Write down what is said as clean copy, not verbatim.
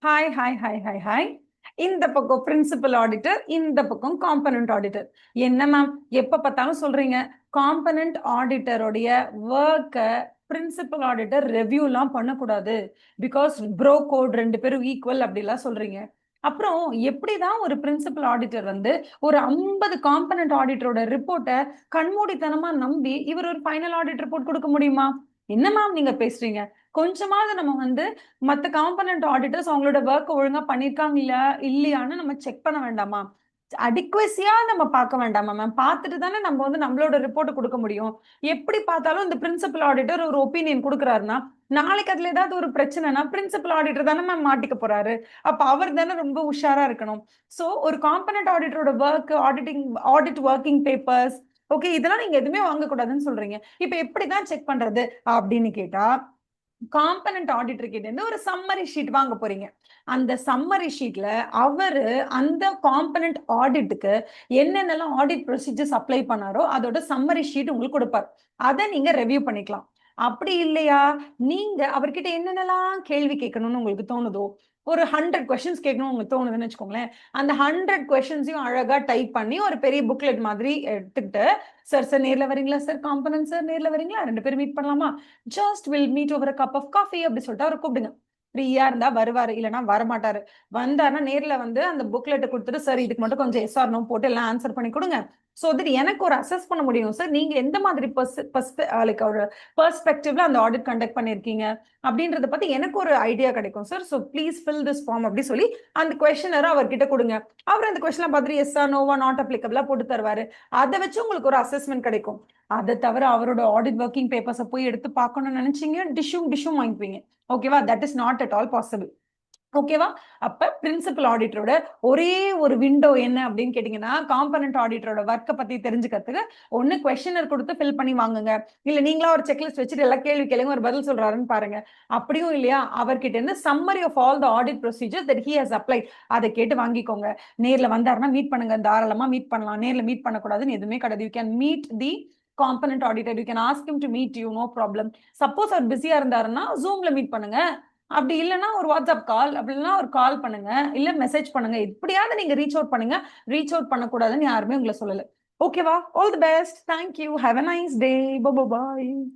Hi hi hi hi hi. இந்த பக்கம் principal auditor, இந்த பக்கம் காம்பனன்ட் ஆடிட்டர். என்ன மேம் எப்ப பார்த்தாலும் சொல்றீங்க காம்பனன்ட் ஆடிட்டருடைய ஒர்க்கை பிரின்சிபல் ஆடிட்டர் ரெவியூலாம் பண்ணக்கூடாது, பிகாஸ் ப்ரோ கோட் ரெண்டு பேரும் ஈக்குவல் அப்படிலாம் சொல்றீங்க. அப்புறம் எப்படிதான் ஒரு பிரின்சிபல் ஆடிட்டர் வந்து ஒரு 50 காம்பனன்ட் ஆடிட்டரோட ரிப்போர்ட்டை கண்மூடித்தனமா நம்பி இவர் ஒரு ஃபைனல் ஆடிட் ரிப்போர்ட் கொடுக்க முடியுமா? என்ன மேம் நீங்க பேசுறீங்க? கொஞ்சமாவது நம்ம வந்து மத்த காம்பனன்ட் ஆடிட்டர்ஸ் அவங்களோட ஒர்க் ஒழுங்கா பண்ணிருக்காங்க இல்லையான்னு நம்ம செக் பண்ண வேண்டாமா? அடிக்வசியா நம்ம பார்க்க வேண்டாமா மேம்? பார்த்துட்டு தானே நம்ம வந்து நம்மளோட ரிப்போர்ட் கொடுக்க முடியும். எப்படி பார்த்தாலும் இந்த பிரின்சிபல் ஆடிட்டர் ஒரு ஒப்பீனியன் கொடுக்குறாருன்னா நாளைக்கு அதுல ஏதாவது ஒரு பிரச்சனைனா பிரின்சிபல் ஆடிட்டர் தானே மேம் மாட்டிக்க போறாரு. அப்ப அவர் தானே ரொம்ப உஷாரா இருக்கணும். சோ ஒரு காம்பனன்ட் ஆடிட்டரோட work, audit working papers, okay, இதெல்லாம் நீங்க எதுவுமே வாங்கக்கூடாதுன்னு சொல்றீங்க. இப்ப எப்படிதான் செக் பண்றது அப்படின்னு கேட்டா, காம்பனன்ட் ஆடிட்டர் கிட்ட இருந்து ஒரு சம்மரி ஷீட் வாங்க போறீங்க. அந்த சம்மரி ஷீட்ல அவரு அந்த காம்பனன்ட் ஆடிட்டுக்கு என்னென்னலாம் ஆடிட் ப்ரொசீஜர்ஸ் அப்ளை பண்ணாரோ அதோட சம்மரி ஷீட் உங்களுக்கு கொடுப்பார். அதை நீங்க ரெவியூ பண்ணிக்கலாம். அப்படி இல்லையா, நீங்க அவர்கிட்ட என்னென்னலாம் கேள்வி கேட்கணும்னு உங்களுக்கு தோணுதோ, ஒரு 100 கொஸ்டின்ஸ் கேட்கணும்னு உங்களுக்கு தோணுதுன்னு வச்சுக்கோங்களேன். அந்த 100 கொஸ்டின்ஸையும் அழகா டைப் பண்ணி ஒரு பெரிய புக்லெட் மாதிரி எடுத்துக்கிட்டு, சார் சார் நேர்ல வரீங்களா சார், காம்பனன்ட் சார் நேர்ல வரீங்களா, 2 பேரும் மீட் பண்ணலாமா, just will meet over cup of coffee அப்படி சொல்லிட்டு அவரை கூப்பிடுங்க. ஃப்ரீயா இருந்தா வருவாரு, இல்லைன்னா வரமாட்டாரு. வந்தாருன்னா நேர்ல வந்து அந்த புக்லெட்டை கொடுத்துட்டு, சார் இதுக்கு மட்டும் கொஞ்சம் எஸ் ஆர் நோ போட்டு எல்லாம் ஆன்சர் பண்ணி கொடுங்க. சோ தட் எனக்கு ஒரு அசஸ் பண்ண முடியும் சார் நீங்க எந்த மாதிரி லைக் ஒரு பெர்ஸ்பெக்டிவ்ல அந்த ஆடிட் கண்டக்ட் பண்ணிருக்கீங்க அப்படின்றத பத்தி எனக்கு ஒரு ஐடியா கிடைக்கும் sir. So please fill this form அப்படி சொல்லி அந்த கொஸ்டினரை அவர்கிட்ட கொடுங்க. அவர் அந்த கொஸ்டின் பார்த்துட்டு எஸ்ஆ நோவா நாட் அப்ளிகபிளா போட்டு தருவாரு. அதை வச்சு உங்களுக்கு ஒரு அசஸ்மெண்ட் கிடைக்கும். அதை தவிர அவரோட ஆடிட் ஒர்க்கிங் பேப்பர்ஸை போய் எடுத்து பார்க்கணும்னு நினைச்சீங்க, டிஷ்யூம் வாங்கிப்பீங்க. ஓகேவா? That is not at all possible. ஓகேவா? அப்ப பிரின்சிபல் ஆடிட்டரோட ஒரே ஒரு விண்டோ என்ன அப்படின்னு கேட்டீங்கன்னா, காம்பனன்ட் ஆடிட்டரோட ஒர்க்கை பத்தி தெரிஞ்சுக்கிறதுக்கு ஒன்னு கொஸ்டினர் கொடுத்து ஃபில் பண்ணி வாங்குங்க, இல்ல நீங்களா ஒரு செக்லிஸ்ட் வச்சுட்டு எல்லாம் கேள்வி கேளுங்க, ஒரு பதில் சொல்றாருன்னு பாருங்க. அப்படியும் இல்லையா, அவர்கிட்ட இருந்து summary of all the audit procedures that he has applied அதை கேட்டு வாங்கிக்கோங்க. நேர்ல வந்தாருன்னா மீட் பண்ணுங்க, தாராளமா மீட் பண்ணலாம். நேர்ல மீட் பண்ணக்கூடாதுன்னு எதுவுமே கிடையாது. You can meet the component auditor, you can ask him to meet you, no problem. Suppose அவர் பிஸியா இருந்தாருன்னா ஜூம்ல மீட் பண்ணுங்க. அப்படி இல்லைன்னா ஒரு வாட்ஸ்அப் கால், அப்படி இல்லைன்னா ஒரு கால் பண்ணுங்க, இல்ல மெசேஜ் பண்ணுங்க. எப்படியாவது நீங்க ரீச் அவுட் பண்ணுங்க. ரீச் அவுட் பண்ணக்கூடாதுன்னு யாருமே உங்களை சொல்லல. ஓகேவா? All the best. Thank you. Have a nice day. Bye.